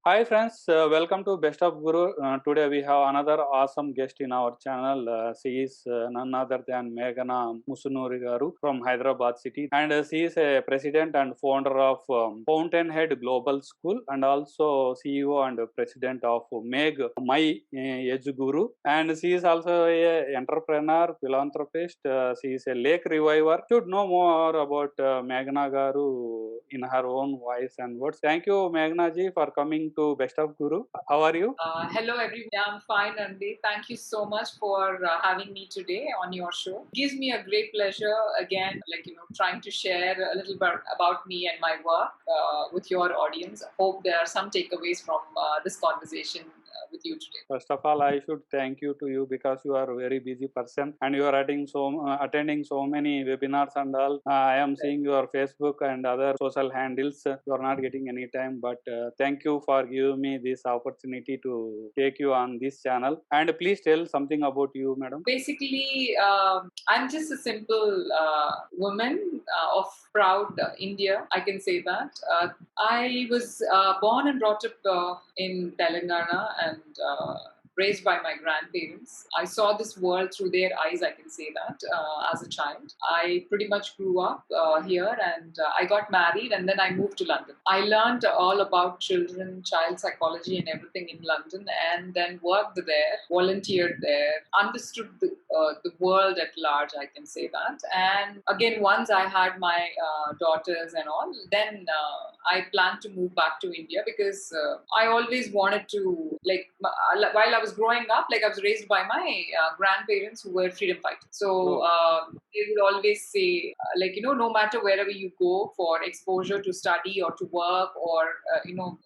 Hi friends, welcome to Best of Guru. Today we have another awesome guest in our channel. She is none other than Meghana Musunuri Garu from Hyderabad city, and she is a president and founder of Fountainhead Global School, and also CEO and president of Meg My Edge Guru. And she is also a entrepreneur, philanthropist. She is a lake reviver. Should know more about Meghana Garu in her own voice and words. Thank you, Meghna ji, for coming to Best of Guru. How are you? Hello, everyone. I'm fine, Andy. Thank you so much for having me today on your show. Gives me a great pleasure again, trying to share a little bit about me and my work with your audience. Hope there are some takeaways from this conversation with you today. First of all, I should thank you to you because you are a very busy person and you are attending so many webinars and all. I am seeing your Facebook and other social handles. You are not getting any time, but thank you for giving me this opportunity to take you on this channel. And please tell something about you, madam. Basically, I'm just a simple woman of proud India. I can say that. I was born and brought up in Telangana and raised by my grandparents. I saw this world through their eyes, I can say that, as a child. I pretty much grew up here and I got married and then I moved to London. I learned all about children, child psychology, and everything in London and then worked there, volunteered there, understood the world at large, I can say that. And again, once I had my daughters and all, then I planned to move back to India because I always wanted to, while I was growing up, I was raised by my grandparents who were freedom fighters. So they would always say, no matter wherever you go for exposure to study or to work or,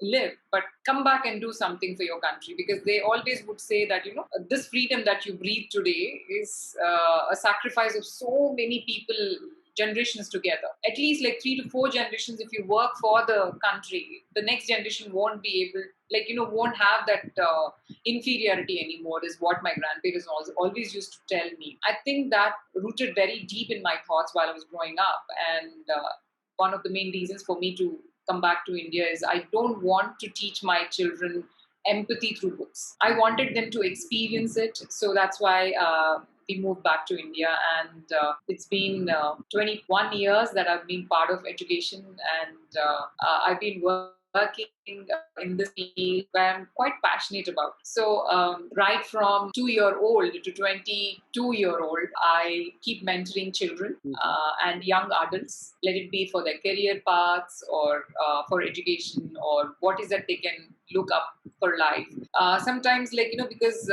live, but come back and do something for your country, because they always would say that, this freedom that you breathe today is a sacrifice of so many people, generations together. At least like 3 to 4 generations, if you work for the country, the next generation won't be able, won't have that inferiority anymore, is what my grandparents always used to tell me. I think that rooted very deep in my thoughts while I was growing up. And one of the main reasons for me to come back to India is I don't want to teach my children empathy through books. I wanted them to experience it. So that's why we moved back to India. And it's been 21 years that I've been part of education. And I've been working in this field where I'm quite passionate about. So, right from 2-year-old to 22-year-old, I keep mentoring children and young adults, let it be for their career paths or for education or what is that they can look up for life. Sometimes, because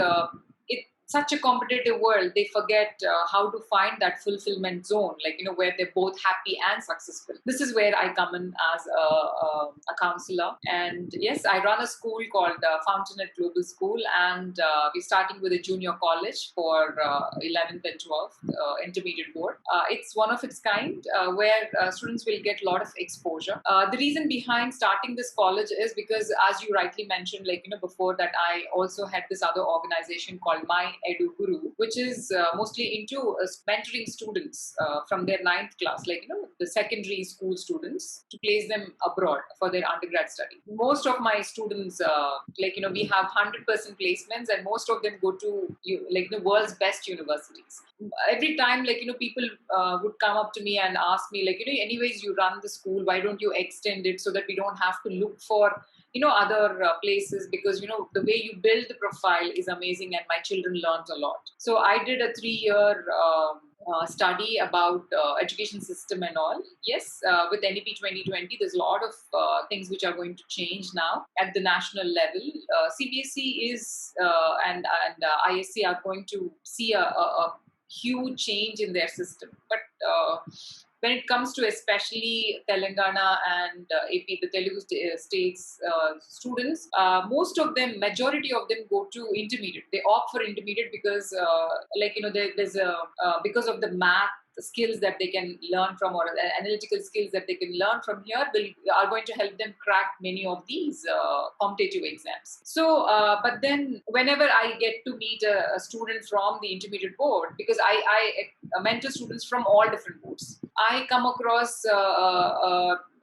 it's such a competitive world, they forget how to find that fulfillment zone, where they're both happy and successful. This is where I come in as a counselor. And yes, I run a school called Fountainhead Global School, and we're starting with a junior college for 11th and 12th intermediate board. It's one of its kind where students will get a lot of exposure. The reason behind starting this college is because, as you rightly mentioned, before that, I also had this other organization called My Edu Guru, which is mostly into mentoring students from their 9th class, the secondary school students, to place them abroad for their undergrad study. Most of my students, we have 100% placements, and most of them go to the world's best universities. Every time, people would come up to me and ask me, anyways, you run the school, why don't you extend it so that we don't have to look for other places, because the way you build the profile is amazing and my children learned a lot. So I did a 3-year study about education system and all. Yes, with NEP 2020, there's a lot of things which are going to change now at the national level. CBSE is and ISC are going to see a huge change in their system. But when it comes to especially Telangana and AP, the Telugu states students, most of them, majority of them go to intermediate. They opt for intermediate because, there's a because of the math skills that they can learn from, or analytical skills that they can learn from here are going to help them crack many of these competitive exams. So, but then whenever I get to meet a student from the intermediate board, because I mentor students from all different boards, I come across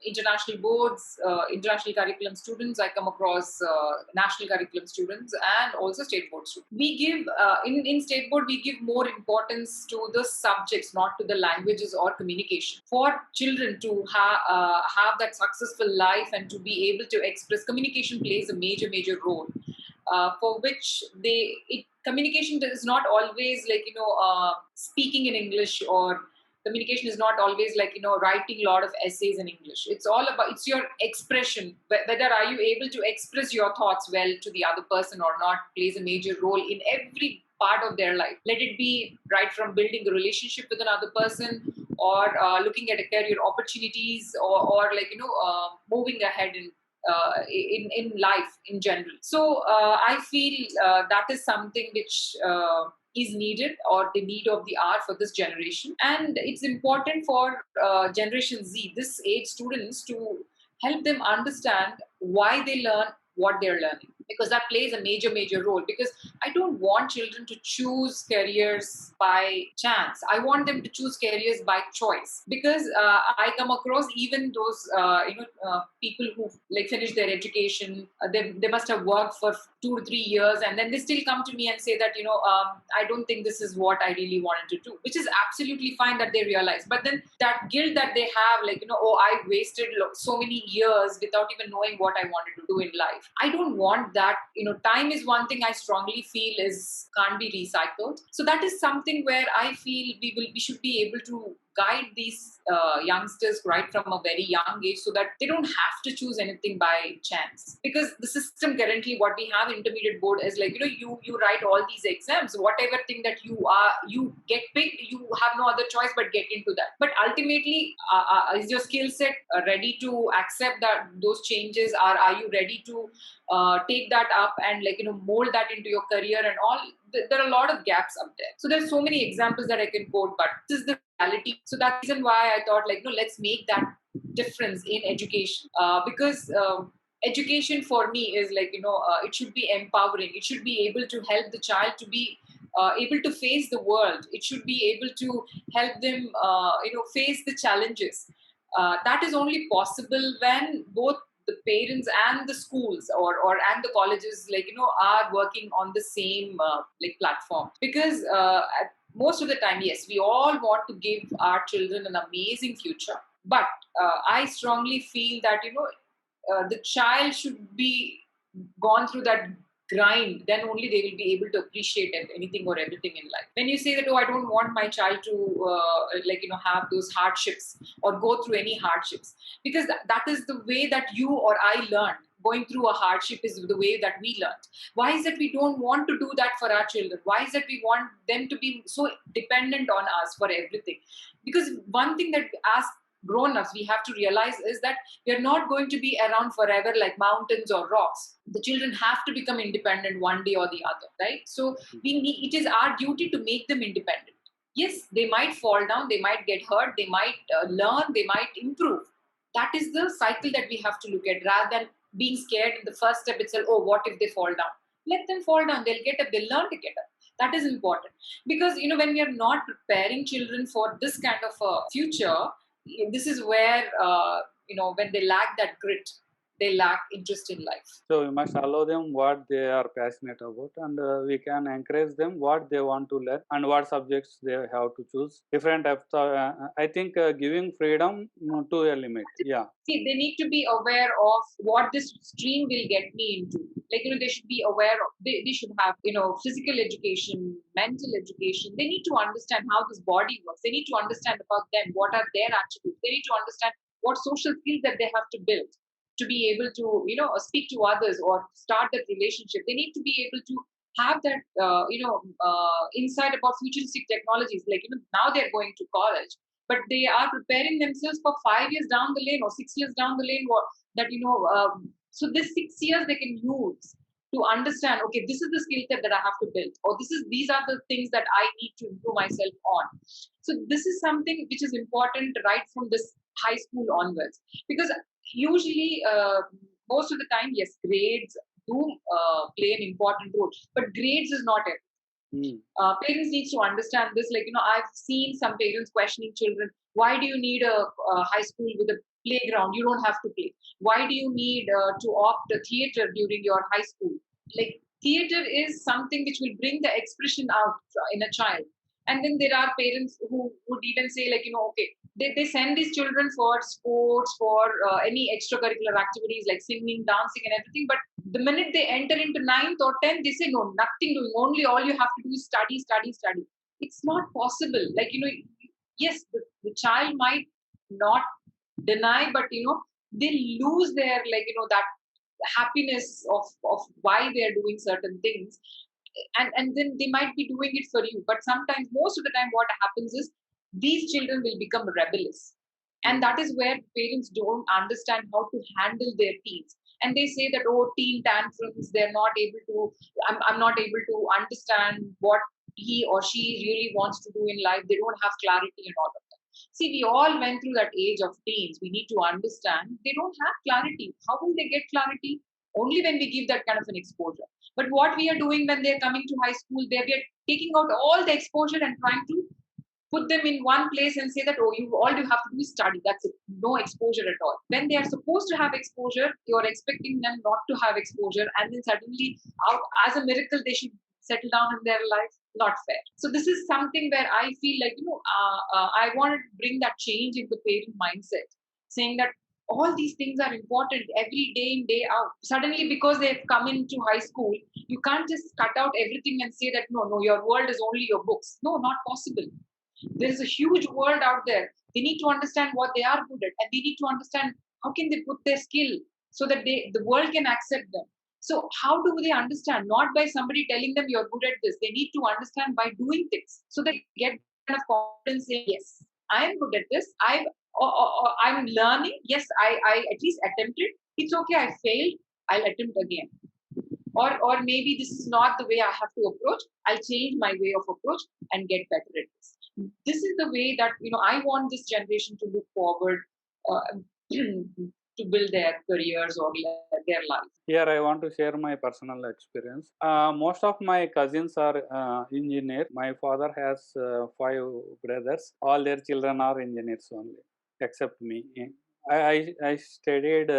international boards, international curriculum students. I come across national curriculum students and also state board students. We give in state board we give more importance to the subjects, not to the languages or communication. For children to have that successful life and to be able to express, communication plays a major role. For which communication is not always like speaking in English, or communication is not always like writing a lot of essays in English. It's all about, it's your expression. Whether are you able to express your thoughts well to the other person or not plays a major role in every part of their life. Let it be right from building a relationship with another person, or looking at a career opportunities, or like moving ahead in life in general. So I feel that is something which is needed, or the need of the hour for this generation. And it's important for Generation Z, this age students, to help them understand why they learn what they're learning, because that plays a major role. Because I don't want children to choose careers by chance. I want them to choose careers by choice. Because I come across even those people who like finish their education, they must have worked for 2 to 3 years, and then they still come to me and say that I don't think this is what I really wanted to do, which is absolutely fine that they realize. But then that guilt that they have, like oh, I wasted so many years without even knowing what I wanted to do in life. I don't want that. Time is one thing I strongly feel is can't be recycled. So that is something where I feel we should be able to guide these youngsters right from a very young age, so that they don't have to choose anything by chance. Because the system currently, what we have intermediate board, is like you write all these exams, whatever thing that you get picked, you have no other choice but get into that. But ultimately, is your skill set ready to accept that those changes? Are you ready to take that up and mold that into your career and all? There are a lot of gaps up there. So there's so many examples that I can quote, but this is the reality. So that's the reason why I thought let's make that difference in education. Because education for me is it should be empowering. It should be able to help the child to be able to face the world. It should be able to help them face the challenges. That is only possible when both the parents and the schools or and the colleges are working on the same platform. Because most of the time, yes, we all want to give our children an amazing future, but I strongly feel that the child should be gone through that grind. Then only they will be able to appreciate anything or everything in life. When you say that, oh, I don't want my child to have those hardships or go through any hardships, because that is the way that you or I learned. Going through a hardship is the way that we learned. Why is it we don't want to do that for our children? Why is it we want them to be so dependent on us for everything? Because one thing that as grown-ups we have to realize is that we are not going to be around forever like mountains or rocks. The children have to become independent one day or the other, right? So it is our duty to make them independent. Yes, they might fall down, they might get hurt, they might learn, they might improve. That is the cycle that we have to look at, rather than being scared in the first step itself. Oh, what if they fall down? Let them fall down. They'll get up. They'll learn to get up. That is important. Because when we are not preparing children for this kind of a future, this is where when they lack that grit, they lack interest in life. So we must allow them what they are passionate about, and we can encourage them what they want to learn and what subjects they have to choose. Different types of, I think giving freedom to a limit. Yeah. See, they need to be aware of what this stream will get me into. They should be aware of, they should have, physical education, mental education. They need to understand how this body works. They need to understand about them, what are their attributes. They need to understand what social skills that they have to build to be able to, speak to others or start that relationship. They need to be able to have that, insight about futuristic technologies. Now they're going to college, but they are preparing themselves for 5 years down the lane or 6 years down the lane. So this 6 years they can use to understand, okay, this is the skill set that I have to build, or these are the things that I need to improve myself on. So this is something which is important right from this high school onwards. Because usually, most of the time, yes, grades do play an important role, but grades is not it. Mm. Parents need to understand this. Like, I've seen some parents questioning children. Why do you need a high school with a playground? You don't have to play. Why do you need to opt a theater during your high school? Like, theater is something which will bring the expression out in a child. And then there are parents who would even say, like, okay, they send these children for sports, for any extracurricular activities like singing, dancing, and everything. But the minute they enter into ninth or 10th, they say, no, nothing doing. Only all you have to do is study, study, study. It's not possible. Like, yes, the child might not deny, but, they lose their, like, that happiness of why they're doing certain things. And then they might be doing it for you. But sometimes, most of the time, what happens is these children will become rebellious. And that is where parents don't understand how to handle their teens. And they say that, oh, teen tantrums, they're not able to, I'm not able to understand what he or she really wants to do in life. They don't have clarity and all of that. See, we all went through that age of teens. We need to understand they don't have clarity. How will they get clarity? Only when we give that kind of an exposure. But what we are doing when they're coming to high school, we are taking out all the exposure and trying to put them in one place and say that, oh, all you have to do is study. That's it. No exposure at all. When they are supposed to have exposure, you're expecting them not to have exposure, and then suddenly, out as a miracle, they should settle down in their life. Not fair. So this is something where I feel like, I want to bring that change in the parent mindset, saying that all these things are important every day in, day out. Suddenly, because they've come into high school, you can't just cut out everything and say that, no, no, your world is only your books. No, not possible. There is a huge world out there. They need to understand what they are good at, and they need to understand how can they put their skill so that the world can accept them. So how do they understand? Not by somebody telling them you're good at this. They need to understand by doing things so they get kind of confidence saying, yes, I am good at this. I'm learning. Yes, I at least attempted. It's okay. I failed. I'll attempt again. Or maybe this is not the way I have to approach. I'll change my way of approach and get better at this. This is the way that I want this generation to look forward, to build their careers or their life. Here, I want to share my personal experience. Most of my cousins are engineer. My father has 5 brothers. All their children are engineers only, except me. I studied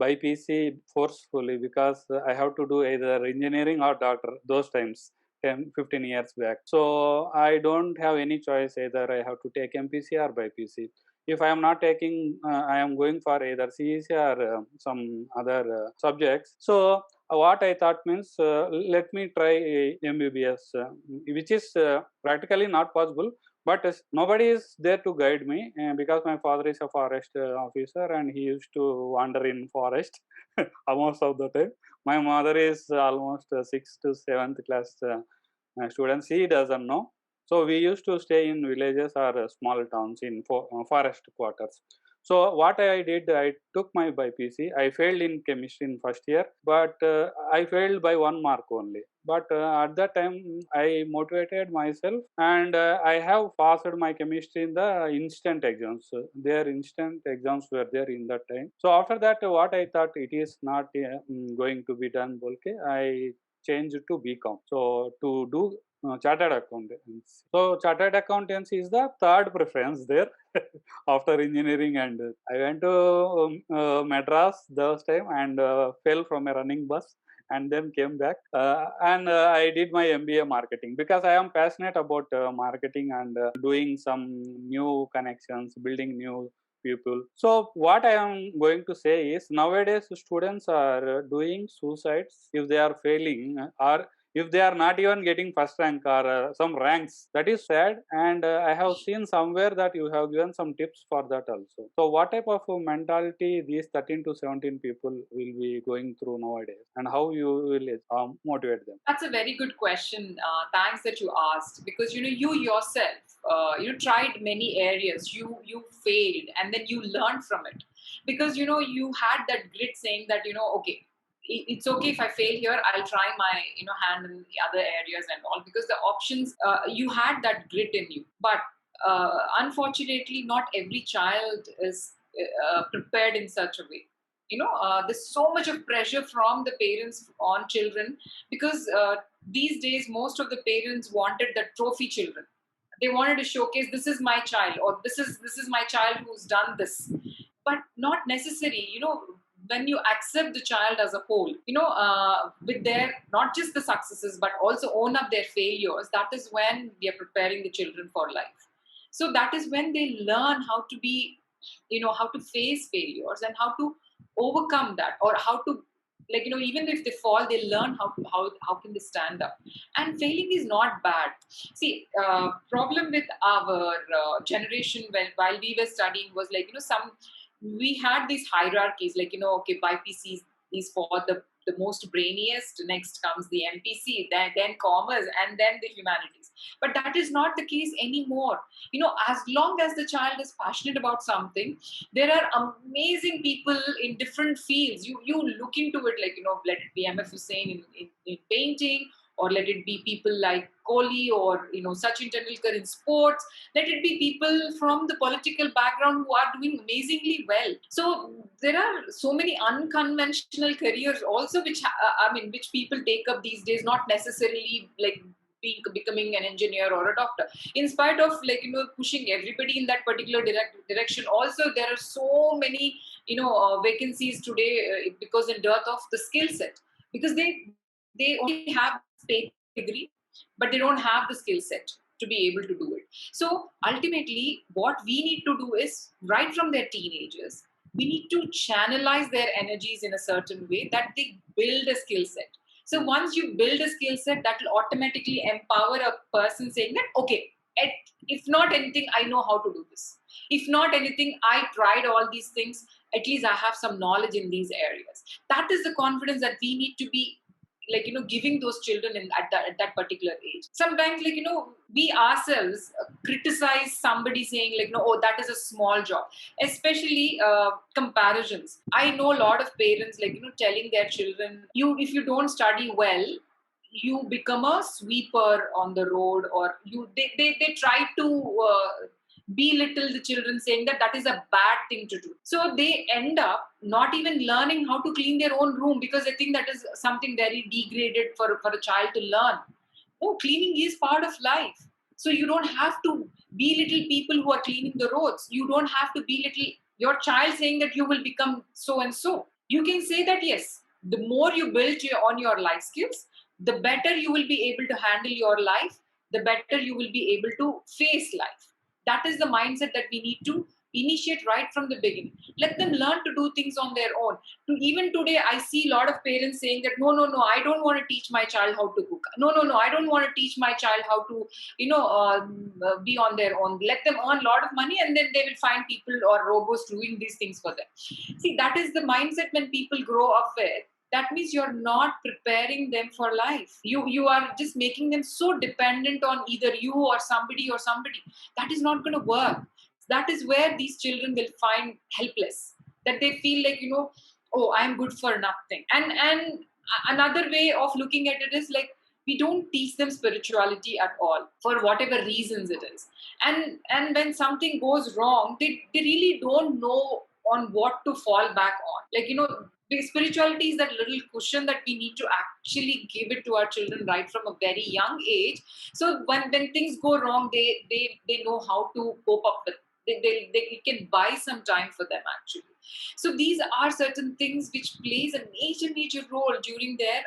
BPC forcefully because I have to do either engineering or doctor those times. 10, 15 years back. So I don't have any choice, either I have to take MPC or BPC. If I am not taking, I am going for either CEC or some other subjects. So what I thought means, let me try MBBS, which is practically not possible. But nobody is there to guide me because my father is a forest officer and he used to wander in forest most of the time. My mother is almost 6th to 7th class students. He doesn't know. So we used to stay in villages or small towns in forest quarters. So what I did, I took my BPC. I failed in chemistry in first year, but I failed by 1 mark only. But at that time, I motivated myself, and I have passed my chemistry in the instant exams. Their instant exams were there in that time. So after that, what I thought, it is not going to be done. Okay, I changed to BCom. So to do chartered accountancy. So chartered accountancy is the third preference there after engineering, and I went to Madras those time and fell from a running bus and then came back and I did my MBA marketing because I am passionate about marketing and doing some new connections, building new people. So what I am going to say is, nowadays students are doing suicides if they are failing or if they are not even getting first rank or some ranks. That is sad, and I have seen somewhere that you have given some tips for that also. So what type of mentality these 13 to 17 people will be going through nowadays, and how you will motivate them? That's a very good question. Thanks that you asked, because you yourself tried many areas. You failed, and then you learned from it, because you had that grit, saying that okay, it's okay if I fail here. I'll try my hand in the other areas and all, because the options, you had that grit in you. But unfortunately, not every child is prepared in such a way. There's so much of pressure from the parents on children, because these days most of the parents wanted the trophy children. They wanted to showcase, this is my child, or this is my child who's done this. But not necessary. When you accept the child as a whole, with their, not just the successes but also own up their failures, that is when we are preparing the children for life. So that is when they learn how to be, how to face failures and how to overcome that, or how to, even if they fall, they learn how can they stand up. And failing is not bad. See, problem with our generation while we were studying was, some, we had these hierarchies, okay, BPC is for the most brainiest, next comes the MPC, then commerce, and then the humanities. But that is not the case anymore. As long as the child is passionate about something, there are amazing people in different fields. You look into it, let it be MF Hussain in painting, or let it be people like Kohli, or Sachin Tendulkar in sports. Let it be people from the political background who are doing amazingly well. So there are so many unconventional careers also, which people take up these days, not necessarily like becoming an engineer or a doctor. In spite of pushing everybody in that particular direction, also there are so many vacancies today, because in dearth of the skill set, because they only have state degree, but they don't have the skill set to be able to do it. So ultimately, what we need to do is, right from their teenagers, we need to channelize their energies in a certain way that they build a skill set. So once you build a skill set, that will automatically empower a person saying that, okay, if not anything, I know how to do this. If not anything, I tried all these things. At least I have some knowledge in these areas. That is the confidence that we need to be giving those children at that particular age. Sometimes we ourselves criticize somebody saying no, oh, that is a small job, especially comparisons. I know a lot of parents telling their children, if you don't study well, you become a sweeper on the road, or they try to belittle the children, saying that that is a bad thing to do. So they end up not even learning how to clean their own room, because I think that is something very degraded for a child to learn. Oh, cleaning is part of life. So you don't have to belittle people who are cleaning the roads. You don't have to belittle your child saying that you will become so and so. You can say that, yes, the more you build on your life skills, the better you will be able to handle your life, the better you will be able to face life. That is the mindset that we need to initiate right from the beginning. Let them learn to do things on their own. Even today, I see a lot of parents saying that, no, I don't want to teach my child how to cook. No, I don't want to teach my child how to, be on their own. Let them earn a lot of money, and then they will find people or robots doing these things for them. See, that is the mindset when people grow up with. That means you're not preparing them for life. You are just making them so dependent on either you or somebody. That is not going to work. That is where these children will find helpless, that they feel oh, I'm good for nothing. And another way of looking at it is we don't teach them spirituality at all, for whatever reasons it is. And when something goes wrong, they really don't know on what to fall back on. The spirituality is that little cushion that we need to actually give it to our children right from a very young age. So when things go wrong, they know how to cope up with. They can buy some time for them, actually. So these are certain things which plays a major role during their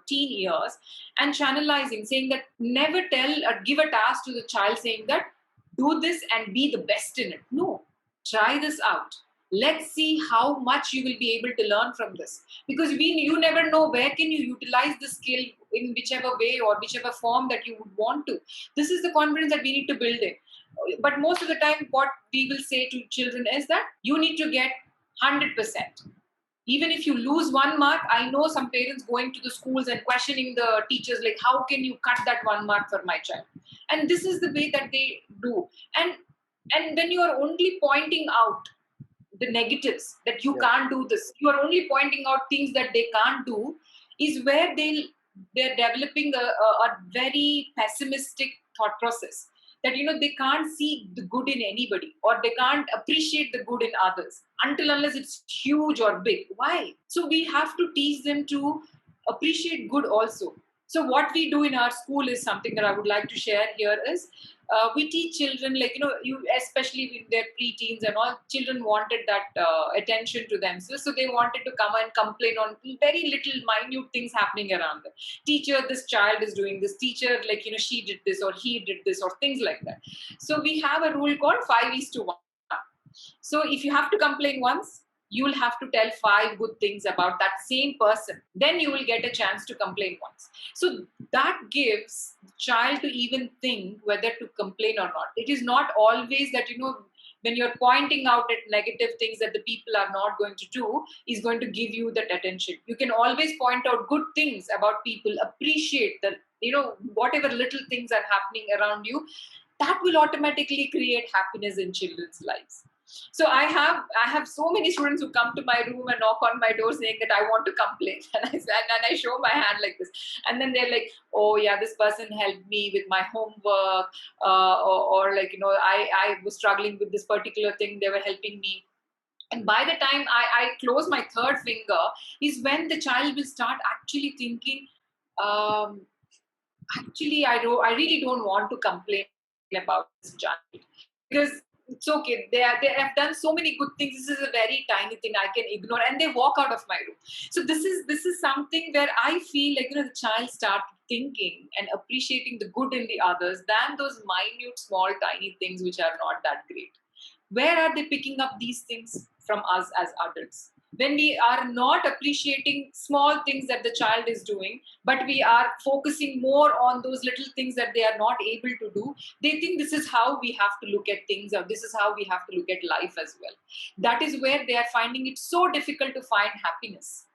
teen years. And channelizing, saying that never give a task to the child saying that do this and be the best in it. No, try this out. Let's see how much you will be able to learn from this, because you never know where can you utilize the skill in whichever way or whichever form that you would want to. This is the confidence that we need to build in. But most of the time, what we will say to children is that you need to get 100%. Even if you lose 1 mark, I know some parents going to the schools and questioning the teachers, like, how can you cut that 1 mark for my child? And this is the way that they do. And when you are only pointing out the negatives, that you can't do this, you are only pointing out things that they can't do, is where they're developing a very pessimistic thought process, that they can't see the good in anybody, or they can't appreciate the good in others until unless it's huge or big. Why? So we have to teach them to appreciate good also. So what we do in our school is something that I would like to share here is, we teach children, like you especially in their pre-teens and all, children wanted that attention to them, so they wanted to come and complain on very little minute things happening around them. Teacher, this child is doing this. Teacher, like she did this or he did this, or things like that. So we have a rule called 5:1. So if you have to complain once, you will have to tell 5 good things about that same person. Then you will get a chance to complain once. So that gives the child to even think whether to complain or not. It is not always that, when you're pointing out at negative things that the people are not going to do, is going to give you that attention. You can always point out good things about people, appreciate that, whatever little things are happening around you, that will automatically create happiness in children's lives. So I have so many students who come to my room and knock on my door saying that I want to complain, and I show my hand like this, and then they're like, oh yeah, this person helped me with my homework, or like I was struggling with this particular thing, they were helping me. And by the time I close my third finger is when the child will start actually thinking, um, actually I really don't want to complain about this child, because it's okay, they have done so many good things, this is a very tiny thing I can ignore, and they walk out of my room. So this is something where I feel like the child start thinking and appreciating the good in the others than those minute small tiny things which are not that great. Where are they picking up these things from us as adults? When we are not appreciating small things that the child is doing, but we are focusing more on those little things that they are not able to do, they think this is how we have to look at things, or this is how we have to look at life as well. That is where they are finding it so difficult to find happiness.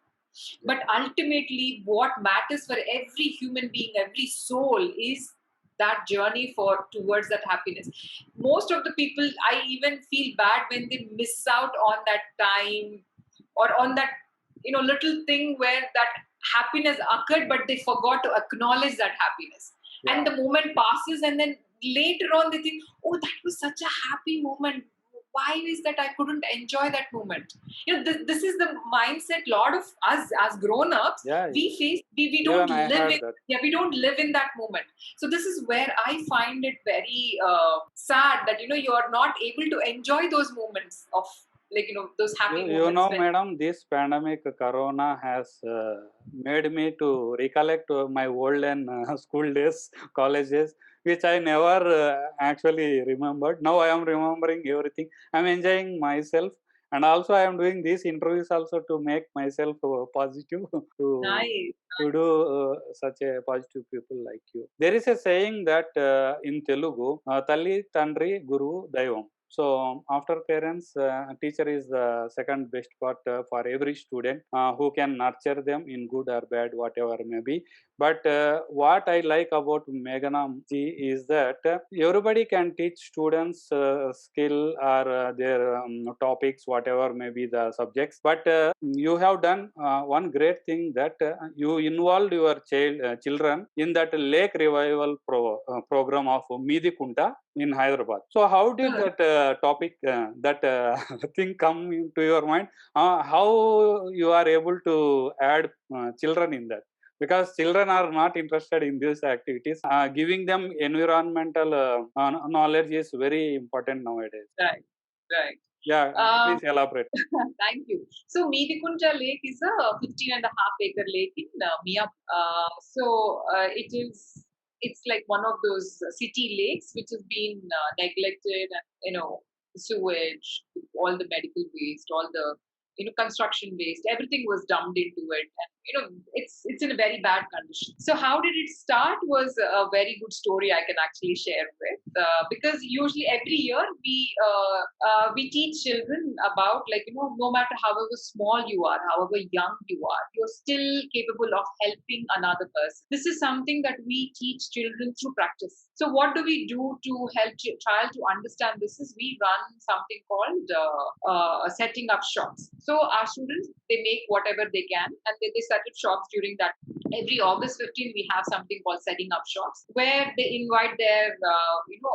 But ultimately, what matters for every human being, every soul, is that journey for towards that happiness. Most of the people, I even feel bad when they miss out on that time, or on that little thing where that happiness occurred, but they forgot to acknowledge that happiness. Yeah. And the moment passes, and then later on they think, oh, that was such a happy moment, why is that I couldn't enjoy that moment? This is the mindset lot of us as grown-ups Yeah, we face. We don't even I live heard in, that. yeah, we don't live in that moment. So this is where I find it very sad that you are not able to enjoy those moments of, like those happy moments when. Madam, this pandemic, Corona, has made me to recollect my olden school days, college days, which I never actually remembered. Now I am remembering everything. I'm enjoying myself, and also I am doing these interviews also to make myself positive to Nice. do such a positive people like you. There is a saying that in Telugu, Talli, Tandri, Guru, Daivam. So after parents, teacher is the second best part for every student who can nurture them in good or bad, whatever may be. But what I like about Meghana ji is that everybody can teach students skill or their topics, whatever may be the subjects. But you have done one great thing, that you involved your children in that lake revival program of Midi Kunta in Hyderabad. So how did that topic, that thing come into your mind? How you are able to add children in that? Because children are not interested in these activities. Giving them environmental knowledge is very important nowadays. Right, right. Yeah, Um, please elaborate. Thank you. So Medikunta Lake is a 15.5 acre lake in Mia. It's like one of those city lakes which has been neglected, and sewage, all the medical waste, all the construction waste, everything was dumped into it, and it's in a very bad condition. So how did it start was a very good story I can actually share with, because usually every year we teach children about, like no matter however small you are, however young you are, you're still capable of helping another person. This is something that we teach children through practice. So what do we do to help child to understand this is we run something called setting up shops. So our students, they make whatever they can, and they set up shops during that. Every August 15, we have something called setting up shops, where they invite their,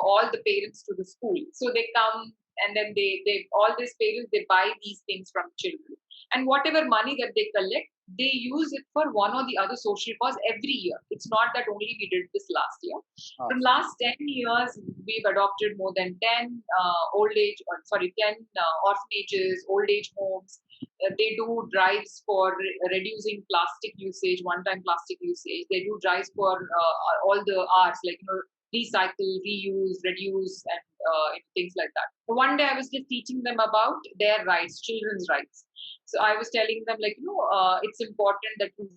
all the parents to the school. So they come, and then they all these parents, they buy these things from children, and whatever money that they collect, they use it for one or the other social cause every year. It's not that only we did this last year. From last 10 years, we've adopted more than 10 10 orphanages, old age homes. They do drives for reducing plastic usage, one-time plastic usage. They do drives for all the arts, like, recycle, reuse, reduce, and things like that. One day I was just teaching them about their rights, children's rights. So I was telling them, like, it's important that you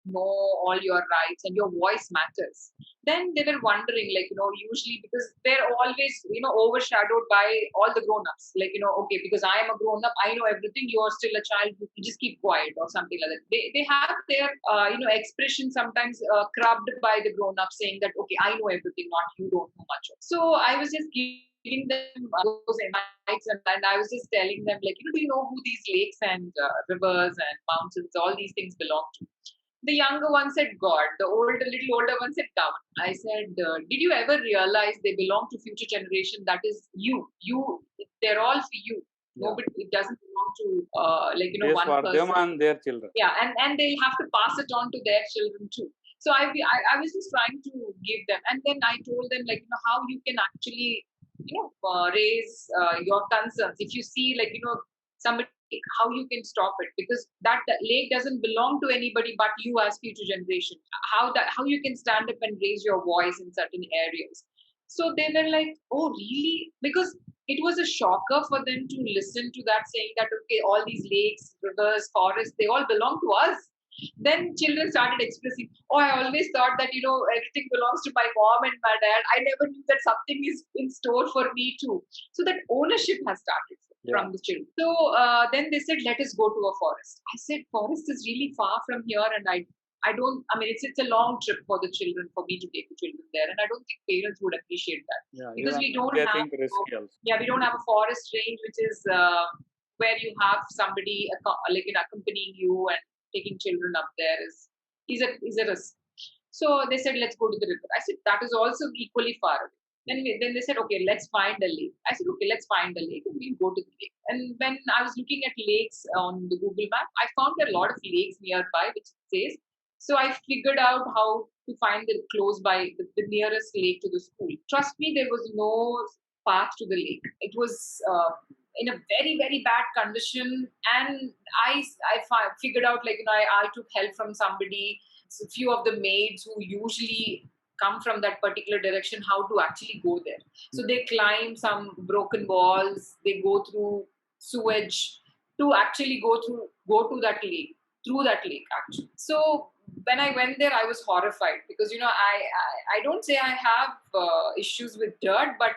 know all your rights and your voice matters. Then they were wondering, like, usually because they're always, overshadowed by all the grown-ups. Like, okay, because I am a grown-up, I know everything, you're still a child, you just keep quiet or something like that. They have their, expression sometimes crubbed by the grown-ups, saying that, okay, I know everything, not you don't know much. So I was just giving them those insights, and I was just telling them, like, do you know who these lakes and rivers and mountains, all these things belong to? The younger one said God. The little older one said government. I said, did you ever realize they belong to future generation? That is you. They're all for you. Yeah. Nobody. It doesn't belong to Yes, one for person. them and their children. Yeah, and they'll have to pass it on to their children too. So I was just trying to give them, and then I told them, like, how you can actually raise your concerns. If you see, like, somebody, how you can stop it, because that lake doesn't belong to anybody but you as future generation. How you can stand up and raise your voice in certain areas. So they were like, oh really? Because it was a shocker for them to listen to that, saying that, okay, all these lakes, rivers, forests, they all belong to us. Then children started expressing, oh, I always thought that, everything belongs to my mom and my dad. I never knew that something is in store for me too. So that ownership has started from the children. So then they said, let us go to a forest. I said, forest is really far from here, and it's a long trip for the children, for me to take the children there, and I don't think parents would appreciate that. Yeah, because we don't have risky also. we don't have a forest range which is where you have somebody accompanying you, and taking children up there is a risk. So they said, let's go to the river. I said, that is also equally far away. Then they said, okay, let's find a lake. I said, okay, let's find a lake, and we'll go to the lake. And when I was looking at lakes on the Google map, I found there are a lot of lakes nearby, which it says. So I figured out how to find the close by the nearest lake to the school. Trust me, there was no path to the lake. It was in a very, very bad condition. And I figured out, like, I took help from somebody, a few of the maids who usually come from that particular direction, how to actually go there. So they climb some broken walls, they go through sewage to actually go to that lake, through that lake actually. So when I went there, I was horrified, because I don't say I have issues with dirt, but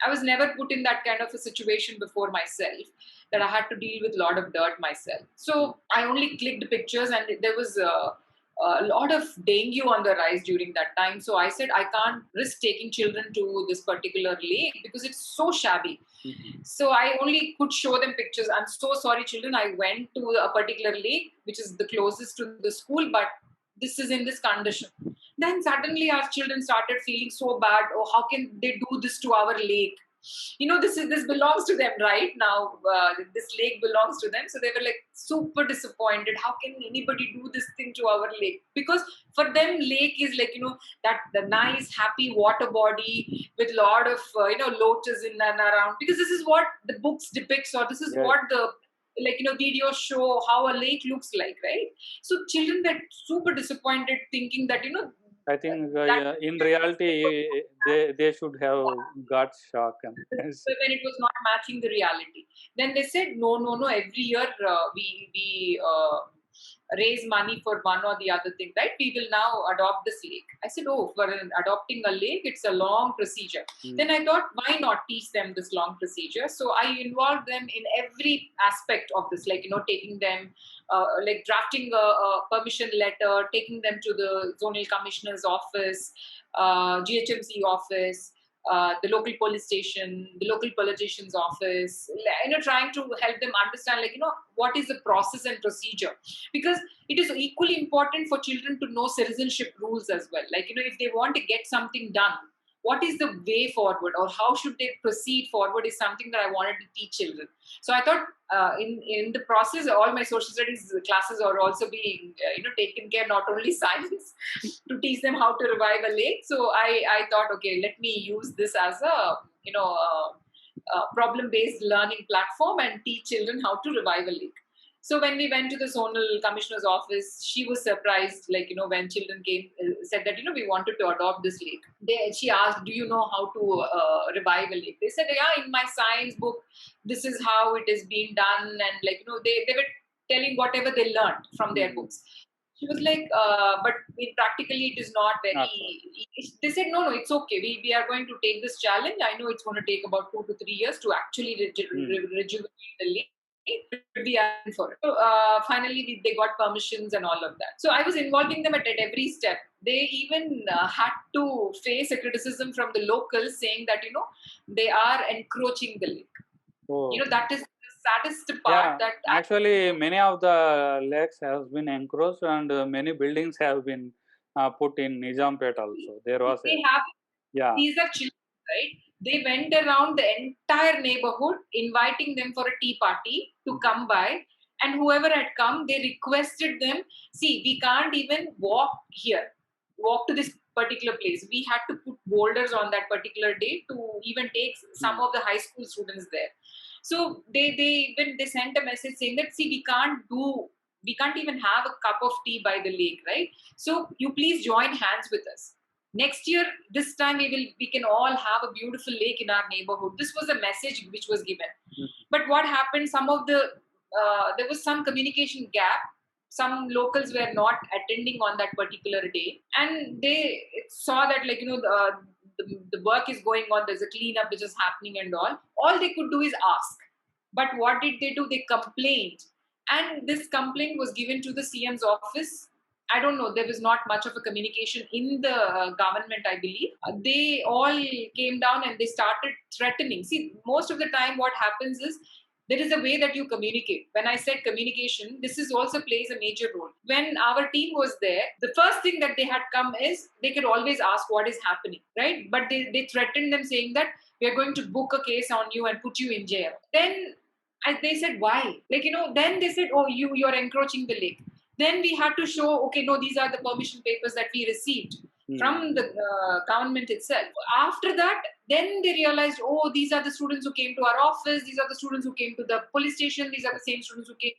I was never put in that kind of a situation before myself, that I had to deal with a lot of dirt myself. So I only clicked pictures, and there was a lot of dengue on the rise during that time. So I said, I can't risk taking children to this particular lake because it's so shabby. Mm-hmm. So I only could show them pictures. I'm so sorry, children. I went to a particular lake, which is the closest to the school, but this is in this condition. Then suddenly our children started feeling so bad. Oh, how can they do this to our lake? This belongs to them right now. This lake belongs to them. So they were like super disappointed. How can anybody do this thing to our lake? Because for them, lake is like, that the nice, happy water body with a lot of, lotus in and around. Because this is what the books depicts, or this is what the videos show how a lake looks like, right? So children were super disappointed, thinking that, I think in reality they should have got shock. When it was not matching the reality, then they said, no. Every year we raise money for one or the other thing, right? We will now adopt this lake. I said, oh, for adopting a lake, it's a long procedure. Then I thought, why not teach them this long procedure? So I involved them in every aspect of this, like, taking them, like drafting a permission letter, taking them to the zonal commissioner's office, GHMC office, the local police station, the local politician's office, trying to help them understand, what is the process and procedure. Because it is equally important for children to know citizenship rules as well. If they want to get something done, what is the way forward, or how should they proceed forward, is something that I wanted to teach children. So I thought, in the process, all my social studies classes are also being taken care, not only science, to teach them how to revive a lake. So I thought, okay, let me use this as a problem based learning platform and teach children how to revive a lake. So when we went to the zonal commissioner's office, she was surprised, when children came, said that, we wanted to adopt this lake. She asked, do you know how to revive a lake? They said, yeah, in my science book, this is how it is being done. And they were telling whatever they learned from their books. She was like, but practically it is not very. They said, no, it's okay. We are going to take this challenge. I know it's going to take about 2 to 3 years to actually rejuvenate the lake. We are in for it. So finally, they got permissions and all of that. So I was involving them at every step. They even had to face a criticism from the locals saying that, they are encroaching the lake. Oh. That is the saddest part. Yeah, actually, many of the lakes have been encroached, and many buildings have been put in Nizampet also. There was these are children, right? They went around the entire neighborhood inviting them for a tea party to come by, and whoever had come, they requested them, see, we can't even walk to this particular place. We had to put boulders on that particular day to even take some of the high school students there. So they sent a message saying that, see, we can't even have a cup of tea by the lake, right? So you please join hands with us. Next year, this time we can all have a beautiful lake in our neighborhood. This was a message which was given. But what happened? There was some communication gap. Some locals were not attending on that particular day, and they saw that the work is going on. There's a cleanup which is happening and all. All they could do is ask. But what did they do? They complained, and this complaint was given to the CM's office. I don't know, there was not much of a communication in the government, I believe. They all came down and they started threatening. See, most of the time what happens is, there is a way that you communicate. When I said communication, this is also plays a major role. When our team was there, the first thing that they had come is, they could always ask what is happening, right? But they threatened them saying that, we are going to book a case on you and put you in jail. Then they said, why? Then they said, oh, you're encroaching the lake. Then we had to show, okay, no, these are the permission papers that we received from the government itself. After that, then they realized, oh, these are the students who came to our office. These are the students who came to the police station. These are the same students who came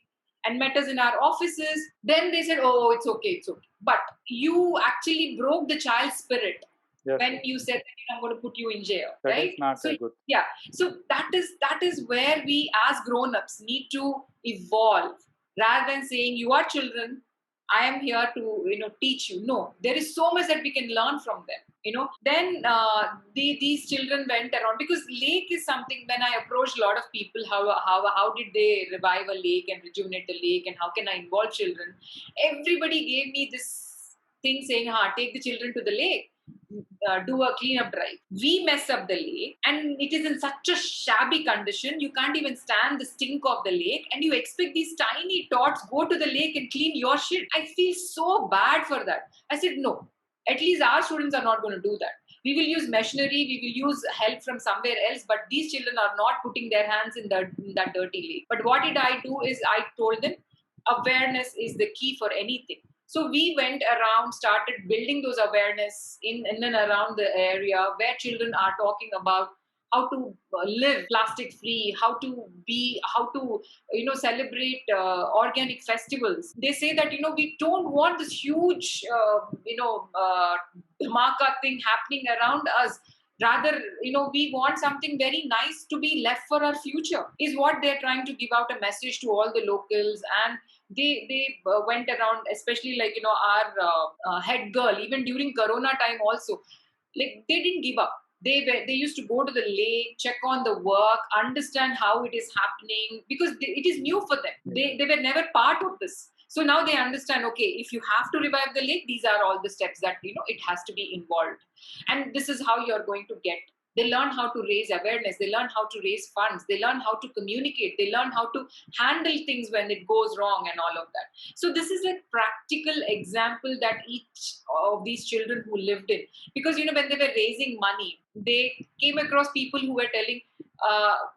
and met us in our offices. Then they said, oh, it's okay. But you actually broke the child's spirit. Yes. When you said that I'm going to put you in jail, that right? Is not so good. Yeah. So that is where we as grown-ups need to evolve. Rather than saying, you are children, I am here to teach you. No, there is so much that we can learn from them. Then these children went around, because lake is something. When I approached a lot of people, how did they revive a lake and rejuvenate the lake, and how can I involve children? Everybody gave me this thing saying, take the children to the lake. Do a cleanup drive. We mess up the lake, and it is in such a shabby condition, you can't even stand the stink of the lake, and you expect these tiny tots go to the lake and clean your shit. I feel so bad for that. I said, no, at least our students are not going to do that. We will use machinery, we will use help from somewhere else, but these children are not putting their hands in that dirty lake. But what did I do is, I told them, awareness is the key for anything. So we went around, started building those awareness in and around the area, where children are talking about how to live plastic free, how to celebrate organic festivals. They say that, we don't want this huge, dhamaka thing happening around us. Rather, we want something very nice to be left for our future, is what they're trying to give out a message to all the locals. And they went around, especially our head girl, even during Corona time also, they didn't give up. They used to go to the lake, check on the work, understand how it is happening, because it is new for them. They were never part of this. So now they understand, okay, if you have to revive the lake, these are all the steps that, it has to be involved. And this is how you're going to get They learn how to raise awareness. They learn how to raise funds. They learn how to communicate. They learn how to handle things when it goes wrong and all of that. So this is a practical example that each of these children who lived in, because when they were raising money, they came across people who were telling,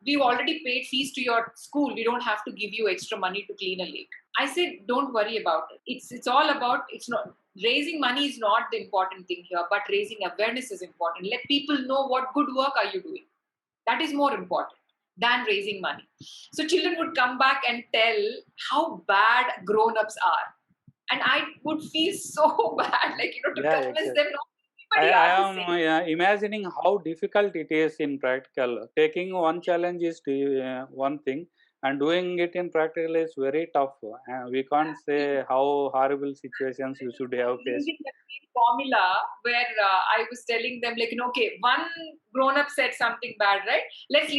we've already paid fees to your school. We don't have to give you extra money to clean a lake. I said, don't worry about it. It's all about, it's not raising money is not the important thing here, but raising awareness is important. Let people know what good work are you doing. That is more important than raising money. So children would come back and tell how bad grown-ups are. And I would feel so bad, like, to Yeah, convince exactly. them, no, I everybody are the am same. imagining how difficult it is in practical. Taking one challenge is one thing, and doing it in practical is very tough. We can't say how horrible situations you should have faced. Using the same formula where I was telling them, like, okay, one grown up said something bad, right? Let's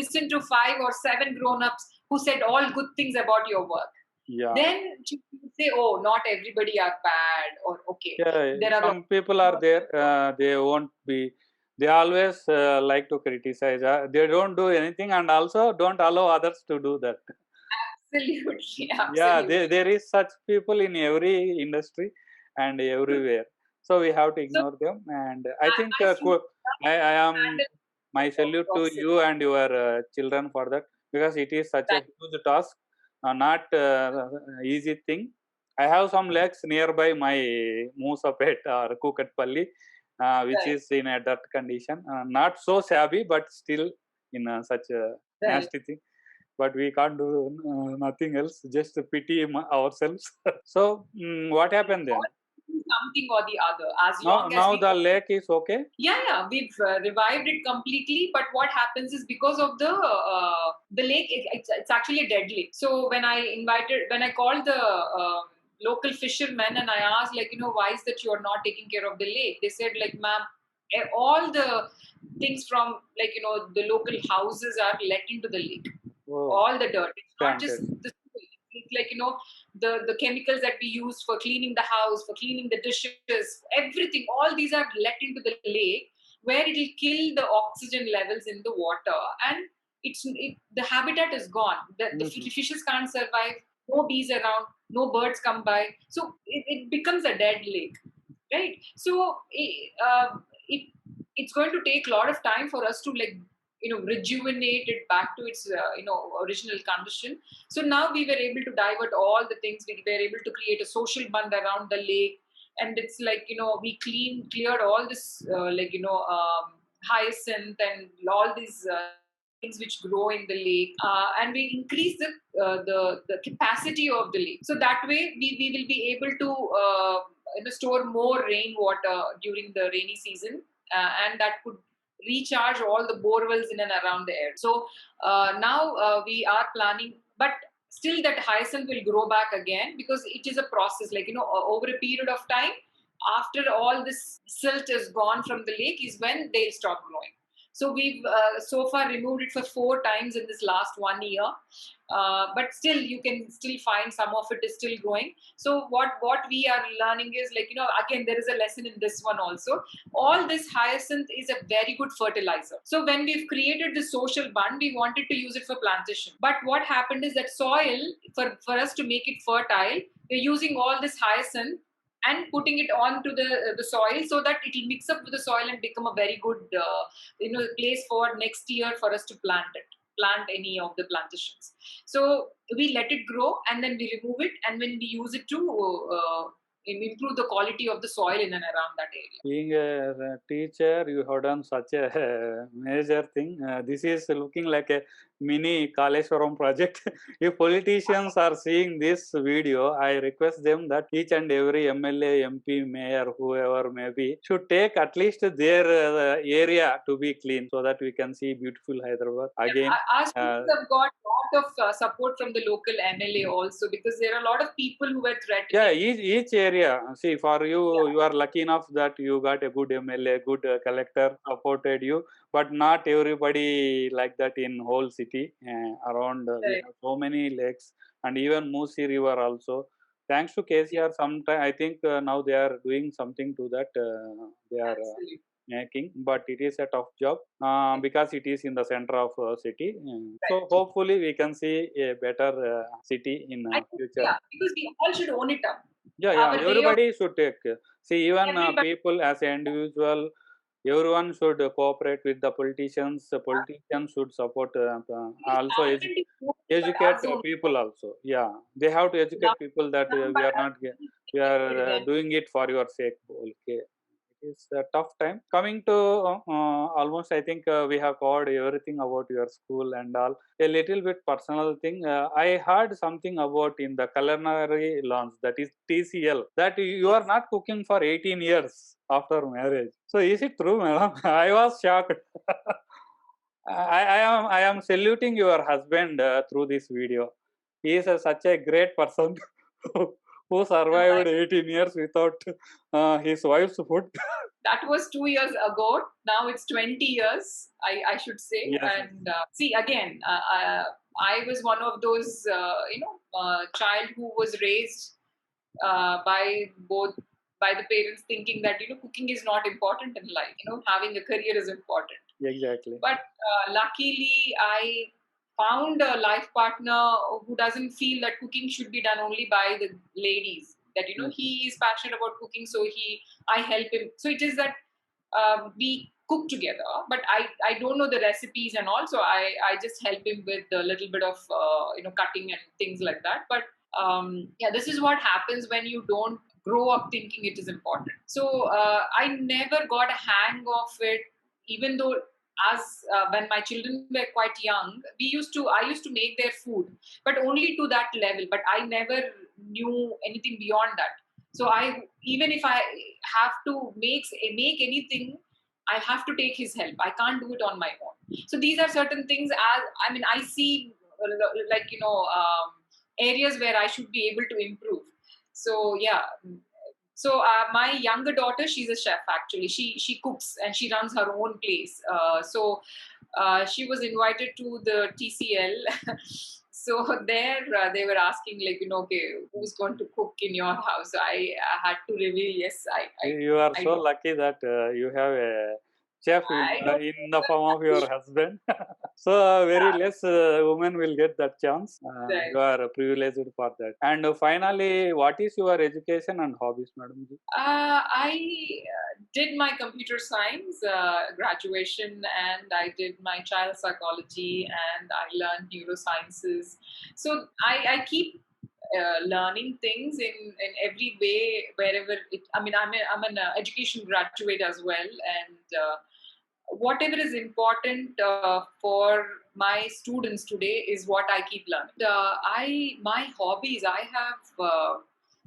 listen to 5 or 7 grown ups who said all good things about your work. Yeah, Then you say, oh, not everybody are bad, or okay, yeah. there are a lot Some people are there. They won't be. They always like to criticize. They don't do anything, and also don't allow others to do that. absolutely, Yeah, absolutely. there is such people in every industry and everywhere. So we have to So ignore them. And I think my students I am handle my salute to toxic. you and your children for that, because it is such a Thank huge task, not easy thing. I have some lakes nearby my Moosapet or Kukatpalli, which right, is in a dirt condition, not so shabby, but still in such a right. nasty thing, but we can't do nothing else, just pity ourselves. So what We happened then? all do something or the other. As Now, long as now we the lake is okay. yeah, we've revived it completely. But what happens is, because of the lake, it's actually a dead lake. So when I called the local fishermen and I asked, like, why is that you are not taking care of the lake? They said, like, ma'am, all the things from, like, the local houses are let into the lake. Oh, All the dirt. It's not just planted. the soil. It's like, the chemicals that we use for cleaning the house, for cleaning the dishes, everything, all these are let into the lake, where it will kill the oxygen levels in the water, and the habitat is gone. The Mhm. fishes can't survive, no bees around, no birds come by, so it becomes a dead lake, right? So it's going to take a lot of time for us to, like, rejuvenate it back to its original condition. So now we were able to divert all the things. We were able to create a social bund around the lake, and it's like, we cleared all this hyacinth and all these things which grow in the lake, and we increase the capacity of the lake. So that way we will be able to store more rainwater during the rainy season, and that could recharge all the bore wells in and around the area. So now we are planning, but still that hyacinth will grow back again, because it is a process. Like, over a period of time, after all this silt is gone from the lake, is when they'll stop growing. So we've so far removed it for 4 times in this last 1 year, but still you can still find some of it is still growing. So what we are learning is, like, again, there is a lesson in this one also. All this hyacinth is a very good fertilizer. So when we've created the social bund, we wanted to use it for plantation. But what happened is that soil, for us to make it fertile, we're using all this hyacinth and putting it onto the soil, so that it will mix up with the soil and become a very good place for next year for us to plant any of the plantations. So we let it grow, and then we remove it, and when we use it to improve the quality of the soil in and around that area. Being a teacher, you have done such a major thing. This is looking like a mini Kaleshwaram project. If politicians are seeing this video, I request them that each and every MLA, MP, mayor, whoever may be, should take at least their area to be clean, so that we can see beautiful Hyderabad again. Our Uh, students have got a lot of support from the local MLA also, because there are a lot of people who were Yeah, threatening. each area. See, for you, Yeah, you are lucky enough that you got a good MLA, good collector supported you, but not everybody like that in whole city. Around we right. have so many lakes, and even Moosi River also. Thanks to Yeah, KCR, sometime I think now they are doing something to that. They are absolutely. making, but it is a tough job because it is in the center of city. So Right. hopefully we can see a better city in I think, future. yeah, because we all should own it up. Yeah, Our way of everybody should take. See, even everybody. people as an individual, everyone should cooperate with the politicians. The politicians should support, Because also government is doing it, but educate us only. people also. Yeah, they have to educate Government people that is done by we are us. not, We we can are do it then. doing it for your sake. Okay. It is a tough time. Coming to almost, I think we have covered everything about your school and all. A little bit personal thing. I heard something about in the culinary lounge, that is TCL, that you are not cooking for 18 years after marriage. So is it true, madam? I was shocked. I am saluting your husband through this video. He is such a great person who No, survived 18 years without his wife's food. that was 2 years ago. Now it's 20 years, I should say. Yes. And see, again, I was one of those, child who was raised by both by the parents thinking that cooking is not important in life. Having a career is important. Exactly. But luckily, I found a life partner who doesn't feel that cooking should be done only by the ladies. That he is passionate about cooking, so I help him. So it is that we cook together, but I don't know the recipes and all, so I just help him with a little bit of cutting and things like that. But yeah, this is what happens when you don't grow up thinking it is important. So I never got a hang of it, even though as when my children were quite young, I used to make their food, but only to that level. But I never knew anything beyond that. So even if I have to make anything, I have to take his help. I can't do it on my own. So these are certain things. I see areas where I should be able to improve. So yeah. So my younger daughter, she's a chef. Actually, she cooks and she runs her own place. She was invited to the TCL. So there they were asking, like, okay, who's going to cook in your house? So I had to reveal, yes, You are I so don't. lucky that you have a chef I don't. in the form of your husband. So very less women will get that chance. Right. You are privileged for that. And finally, what is your education and hobbies, madam ji? I did my computer science graduation, and I did my child psychology, and I learned neurosciences. So I keep learning things in every way wherever it. I mean, I'm an education graduate as well, and whatever is important for my students today is what I keep learning. I my hobbies, I have.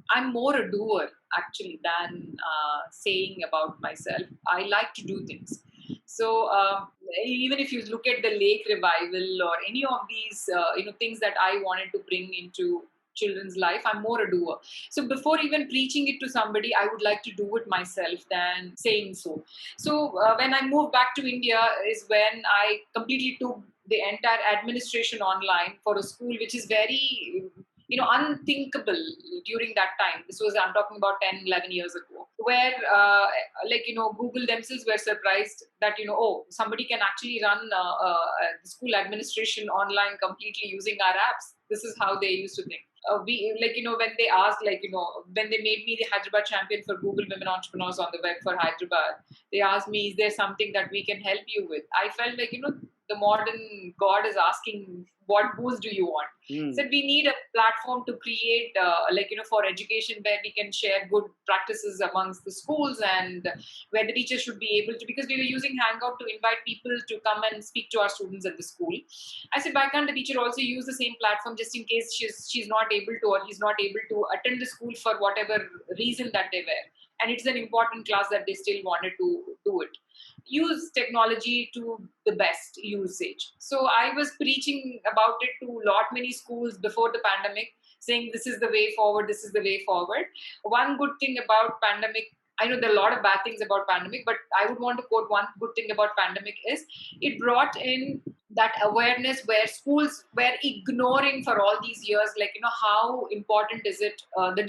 I'm more a doer actually than saying about myself. I like to do things. So even if you look at the lake revival or any of these things that I wanted to bring into children's life, I'm more a doer. So before even preaching it to somebody, I would like to do it myself than saying so. So when I moved back to India is when I completely took the entire administration online for a school which is very unthinkable during that time. This was, I'm talking about 10, 11 years ago, where Google themselves were surprised that oh, somebody can actually run the school administration online completely using our apps. This is how they used to think. We when they asked, when they made me the Hyderabad champion for Google Women Entrepreneurs on the Web for Hyderabad, they asked me, is there something that we can help you with? I felt like the modern god is asking, what boost do you want? Said we need a platform to create for education, where we can share good practices amongst the schools, and where the teachers should be able to, because we were using Hangout to invite people to come and speak to our students at the school. I said, why can't the teacher also use the same platform, just in case she's not able to, or he's not able to attend the school for whatever reason that they were, and it's an important class that they still wanted to do it. Use technology to the best usage. So I was preaching about it to lot many schools before the pandemic, saying this is the way forward, this is the way forward. One good thing about pandemic, I know there are a lot of bad things about pandemic, but I would want to quote one good thing about pandemic is it brought in that awareness where schools were ignoring for all these years, like, how important is it, the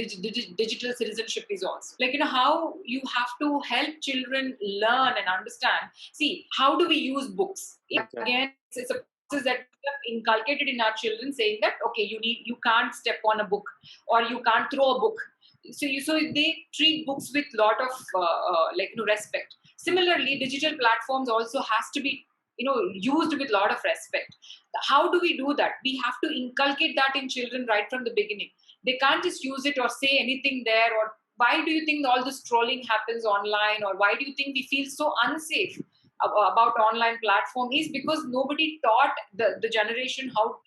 digital citizenship is also, like, how you have to help children learn and understand. See, how do we use books? Exactly. Again, it's a process that we have inculcated in our children, saying that, okay, you can't step on a book, or you can't throw a book. So they treat books with lot of respect. Similarly, digital platforms also has to be used with a lot of respect. How do we do that? We have to inculcate that in children right from the beginning. They can't just use it or say anything there. Or why do you think all this trolling happens online, or why do you think we feel so unsafe about online platform? Is because nobody taught the generation how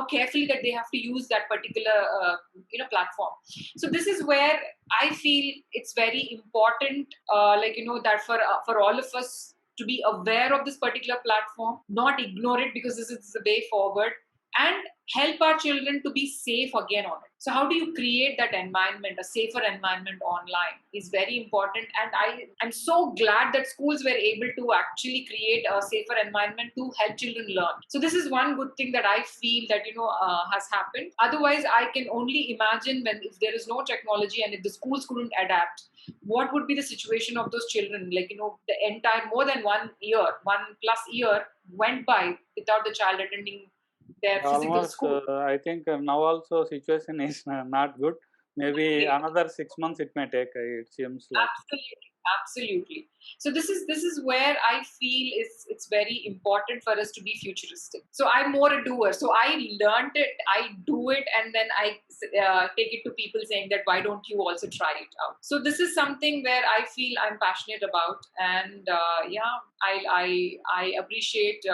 carefully that they have to use that particular platform. So this is where I feel it's very important, that for all of us to be aware of this particular platform, not ignore it, because this is the way forward, and help our children to be safe again on it. So how do you create that environment, a safer environment online, is very important. And I'm so glad that schools were able to actually create a safer environment to help children learn. So this is one good thing that I feel that has happened. Otherwise, I can only imagine, when if there is no technology and if the schools couldn't adapt, what would be the situation of those children? Like, the entire more than 1+ year went by without the child attending their physical Almost, school. I think now also situation is not good. Maybe Okay. another 6 months it may take. It seems like. Absolutely. So this is where I feel it's very important for us to be futuristic. So I'm more a doer. So I learned it, I do it, and then I take it to people, saying that why don't you also try it out? So this is something where I feel I'm passionate about, and I appreciate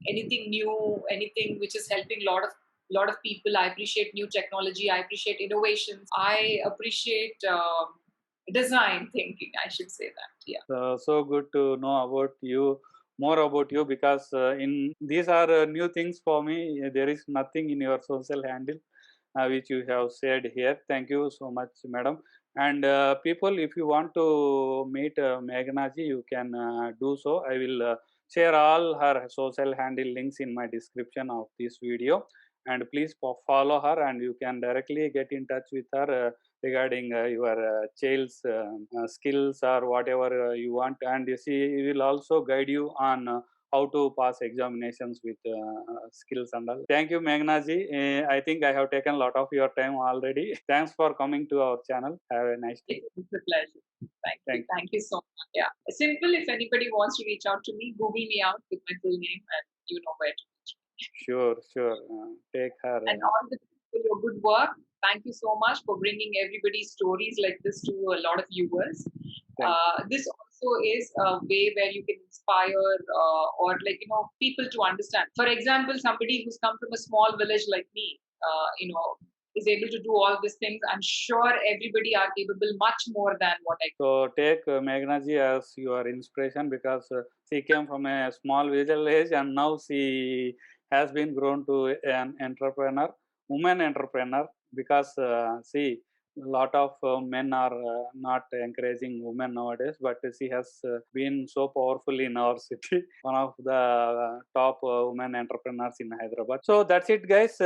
anything new, anything which is helping lot of people. I appreciate new technology. I appreciate innovations. I appreciate design thinking, I should say that. Yeah. So good to know about you, more about you, because in these are new things for me. There is nothing in your social handle which you have said here. Thank you so much, madam. And people, if you want to meet Meghana ji, you can do so. I will share all her social handle links in my description of this video. And please follow her, and you can directly get in touch with her regarding your child's skills or whatever you want. And she will also guide you on how to pass examinations with skills and all. Thank you, Meghana ji. I think I have taken a lot of your time already. Thanks for coming to our channel. Have a nice day. It's a pleasure. Thank you. Thank you. Thank you so much. Yeah. Simple. If anybody wants to reach out to me, Google me out with my full name, and you know where to reach me. Sure, sure. Take her. And all the for your good work. Thank you so much for bringing everybody's stories like this to a lot of viewers. This also is a way where you can inspire or people to understand. For example, somebody who's come from a small village like me, is able to do all these things. I'm sure everybody are capable much more than what I. So take Meghana ji as your inspiration, because she came from a small village and now she has been grown to an entrepreneur, woman entrepreneur, because see, a lot of men are not encouraging women nowadays, but she has been so powerful in our city, one of the top women entrepreneurs in Hyderabad. So that's it, guys.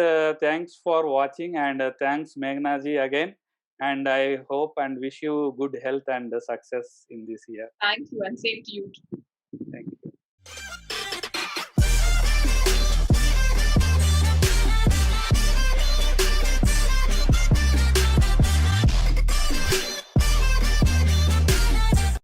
Thanks for watching, and thanks Meghana ji again. And I hope and wish you good health and success in this year. Thank you, and same to you too. Thank you.